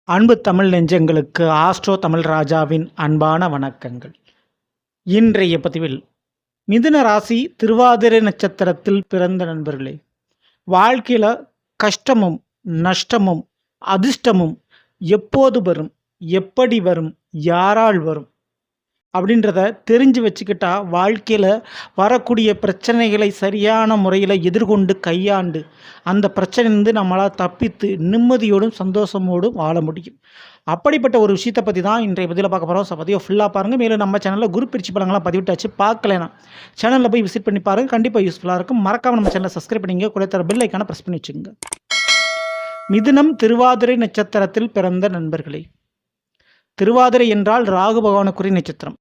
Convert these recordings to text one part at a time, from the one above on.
அன்பு தமிழ் நெஞ்சங்களுக்கு ஆஸ்ட்ரோ தமிழ் ராஜாவின் அன்பான வணக்கங்கள். இன்றைய பதிவில் மிதுன ராசி திருவாதிரை நட்சத்திரத்தில் பிறந்த நண்பர்களே, வாழ்க்கையில் கஷ்டமும் நஷ்டமும் அதிர்ஷ்டமும் எப்போது வரும், எப்படி வரும், யாரால் வரும் அப்படின்றத தெரிஞ்சு வச்சுக்கிட்டா வாழ்க்கையில் வரக்கூடிய பிரச்சனைகளை சரியான முறையில் எதிர்கொண்டு கையாண்டு அந்த பிரச்சனையிலிருந்து நம்மளால் தப்பித்து நிம்மதியோடும் சந்தோஷமோடும் வாழ முடியும். அப்படிப்பட்ட ஒரு விஷயத்தை பற்றி தான் இன்றைய பதிவில் பார்க்க போகிறோம். பதிவை ஃபுல்லாக பாருங்கள். மேலும் நம்ம சேனலில் குரு பிரிச்சு படங்கள்லாம் பதிவிட்டாச்சு, பார்க்கலனா சேனலில் போய் விசிட் பண்ணி பாருங்கள். கண்டிப்பாக யூஸ்ஃபுல்லாக இருக்கும். மறக்காமல் நம்ம சேனலை சப்ஸ்கிரைப் பண்ணிங்க, கூட தர பெல் ஐக்கானை ப்ரெஸ் பண்ணி வச்சுங்க. மிதுனம் திருவாதிரை நட்சத்திரத்தில் பிறந்த நண்பர்களே, திருவாதிரை என்றால் ராகு பகவானுக்குரிய நட்சத்திரம்.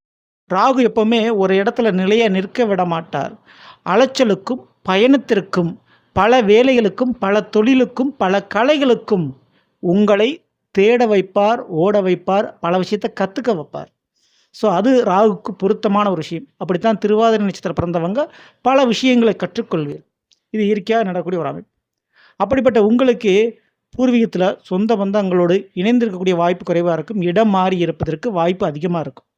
ராகு எப்பவுமே ஒரு இடத்துல நிலையாக நிற்க விட மாட்டார். அலைச்சலுக்கும் பயணத்திற்கும் பல வேலைகளுக்கும் பல தொழிலுக்கும் பல கலைகளுக்கும் உங்களை தேட வைப்பார், ஓட வைப்பார், பல விஷயத்தை கற்றுக்க வைப்பார். ஸோ அது ராகுக்கு பொருத்தமான ஒரு விஷயம். அப்படித்தான் திருவாதிரை நட்சத்திரம் பிறந்தவங்க பல விஷயங்களை கற்றுக்கொள்வீர். இது இயற்கையாக நடக்கக்கூடிய ஒரு அமைப்பு. அப்படிப்பட்ட உங்களுக்கு பூர்வீகத்தில் சொந்த பந்தங்களோடு இணைந்திருக்கக்கூடிய வாய்ப்பு குறைவாக இருக்கும். இடம் மாறி இருப்பதற்கு வாய்ப்பு அதிகமாக இருக்கும்.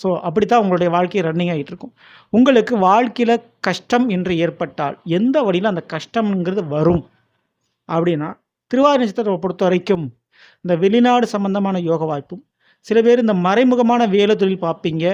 ஸோ அப்படித்தான் உங்களுடைய வாழ்க்கை ரன்னிங் ஆகிட்டு இருக்கும். உங்களுக்கு வாழ்க்கையில் கஷ்டம் என்று ஏற்பட்டால் எந்த வழியில் அந்த கஷ்டம்ங்கிறது வரும் அப்படின்னா, திருவாதிரை நட்சத்திரத்தை பொறுத்த வரைக்கும் இந்த வெளிநாடு சம்பந்தமான யோக வாய்ப்பும், சில பேர் இந்த மறைமுகமான வேலை தொழில் பார்ப்பீங்க.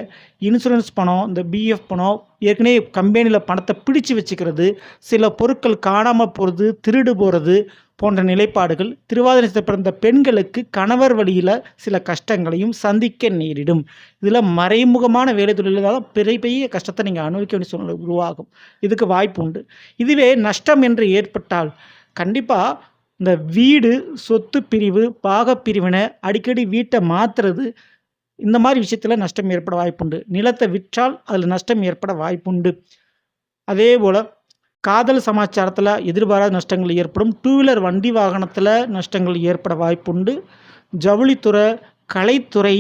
இன்சூரன்ஸ் பணம், இந்த பிஎஃப் பணம், ஏற்கனவே கம்பெனியில் பணத்தை பிடிச்சு வச்சுக்கிறது, சில பொருட்கள் காணாமல் போகிறது, திருடு போகிறது போன்ற நிலைப்பாடுகள் திருவாதிரை பிறந்த பெண்களுக்கு கணவர் வழியில் சில கஷ்டங்களையும் சந்திக்க நேரிடும். இதில் மறைமுகமான வேலை தொழிலால் பெரிய பெரிய கஷ்டத்தை நீங்கள் அனுபவிக்க வேண்டிய சூழ்நிலை உருவாகும். இதுக்கு வாய்ப்பு உண்டு. இதுவே நஷ்டம் என்று ஏற்பட்டால் கண்டிப்பாக இந்த வீடு சொத்து பிரிவு பாகப்பிரிவினை அடிக்கடி வீட்டை மாற்றுறது, இந்த மாதிரி விஷயத்தில் நஷ்டம் ஏற்பட வாய்ப்புண்டு. நிலத்தை விற்றால் அதில் நஷ்டம் ஏற்பட வாய்ப்புண்டு. அதே போல் காதல் சமாச்சாரத்தில் எதிர்பாராத நஷ்டங்கள் ஏற்படும். டூ வீலர் வண்டி வாகனத்தில் நஷ்டங்கள் ஏற்பட வாய்ப்புண்டு. ஜவுளித்துறை, கலைத்துறை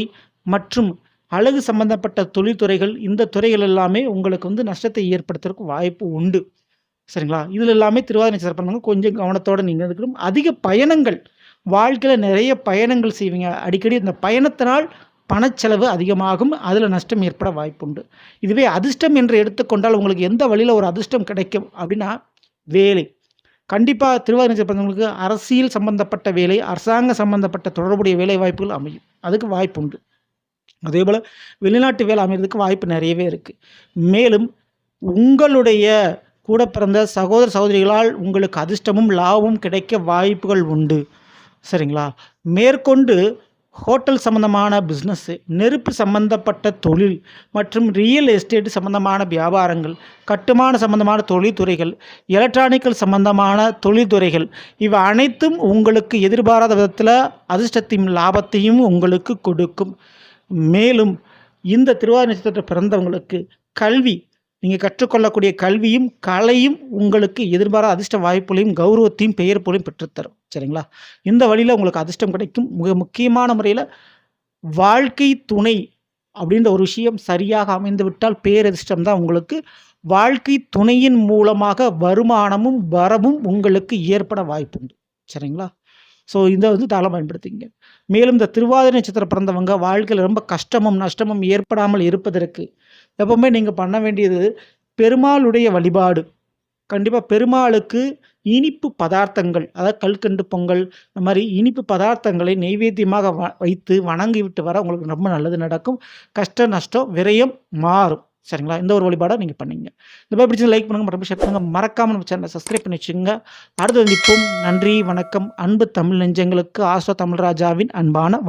மற்றும் அழகு சம்பந்தப்பட்ட தொழில்துறைகள், இந்த துறைகள் எல்லாமே உங்களுக்கு நஷ்டத்தை ஏற்படுத்துறதுக்கு வாய்ப்பு உண்டு. சரிங்களா? இதில் எல்லாமே திருவாதிரை நட்சத்திரம் பிறந்தவங்க கொஞ்சம் கவனத்தோடு நீங்கள் இருக்கணும். அதிக பயணங்கள், வாழ்க்கையில் நிறைய பயணங்கள் செய்வீங்க. அடிக்கடி இந்த பயணத்தினால் பணச்செலவு அதிகமாகும். அதில் நஷ்டம் ஏற்பட வாய்ப்புண்டு. இதுவே அதிர்ஷ்டம் என்று எடுத்துக்கொண்டால் உங்களுக்கு எந்த வழியில் ஒரு அதிர்ஷ்டம் கிடைக்கும் அப்படின்னா, வேலை. கண்டிப்பாக திருவாதிரை நட்சத்திரம் பிறந்தவங்களுக்கு அரசியல் சம்பந்தப்பட்ட வேலை, அரசாங்க சம்பந்தப்பட்ட தொடர்புடைய வேலை வாய்ப்புகள் அமையும். அதுக்கு வாய்ப்புண்டு. அதே போல் வெளிநாட்டு வேலை அமைகிறதுக்கு வாய்ப்பு நிறையவே இருக்குது. மேலும் உங்களுடைய கூட பிறந்த சகோதர சகோதரிகளால் உங்களுக்கு அதிர்ஷ்டமும் லாபமும் கிடைக்க வாய்ப்புகள் உண்டு. சரிங்களா? மேற்கொண்டு ஹோட்டல் சம்பந்தமான பிஸ்னஸ்ஸு, நெருப்பு சம்பந்தப்பட்ட தொழில் மற்றும் ரியல் எஸ்டேட் சம்பந்தமான வியாபாரங்கள், கட்டுமான சம்பந்தமான தொழில்துறைகள், எலக்ட்ரானிக்கல் சம்பந்தமான தொழில்துறைகள், இவை அனைத்தும் உங்களுக்கு எதிர்பாராத விதத்தில் அதிர்ஷ்டத்தையும் லாபத்தையும் உங்களுக்கு கொடுக்கும். மேலும் இந்த திருவாதிரை நட்சத்திரத்தில் பிறந்தவங்களுக்கு கல்வி, நீங்கள் கற்றுக்கொள்ளக்கூடிய கல்வியும் கலையும் உங்களுக்கு எதிர்பாராத அதிர்ஷ்ட வாய்ப்புகளையும் கௌரவத்தையும் பெயர் போலையும் பெற்றுத்தரும். சரிங்களா? இந்த வழியில் உங்களுக்கு அதிர்ஷ்டம் கிடைக்கும். மிக முக்கியமான முறையில் வாழ்க்கை துணை அப்படின்ற ஒரு விஷயம் சரியாக அமைந்து விட்டால் பேரதிர்ஷ்டம் தான் உங்களுக்கு. வாழ்க்கை துணையின் மூலமாக வருமானமும் வரவும் உங்களுக்கு ஏற்பட வாய்ப்புண்டு. சரிங்களா? ஸோ இதை தாராளமாக பயன்படுத்திங்க. மேலும் இந்த திருவாதிரை நட்சத்திரம் பிறந்தவங்க வாழ்க்கையில் ரொம்ப கஷ்டமும் நஷ்டமும் ஏற்படாமல் இருப்பதற்கு எப்பவுமே நீங்கள் பண்ண வேண்டியது பெருமாளுடைய வழிபாடு. கண்டிப்பாக பெருமாளுக்கு இனிப்பு பதார்த்தங்கள், அதாவது கல்கண்டு பொங்கல், இந்த மாதிரி இனிப்பு பதார்த்தங்களை நெய்வேத்தியமாக வைத்து வணங்கி விட்டு வர உங்களுக்கு ரொம்ப நல்லது நடக்கும். கஷ்ட நஷ்டம் விரயம் மாறும். சரிங்களா? இந்த ஒரு வழிபாடாக நீங்கள் பண்ணிங்க. இந்த மாதிரி பிடிச்சது லைக் பண்ணுங்கள், மறக்காம ஷேர் பண்ணுங்கள். மறக்காமல் நம்ம சேனலை சப்ஸ்கிரைப் பண்ணி வச்சுங்க. அடுத்து சந்திப்போம். நன்றி, வணக்கம். அன்பு தமிழ் நெஞ்சங்களுக்கு ஆஸ்ட்ரோ தமிழ் ராஜாவின் அன்பான வணக்கம்.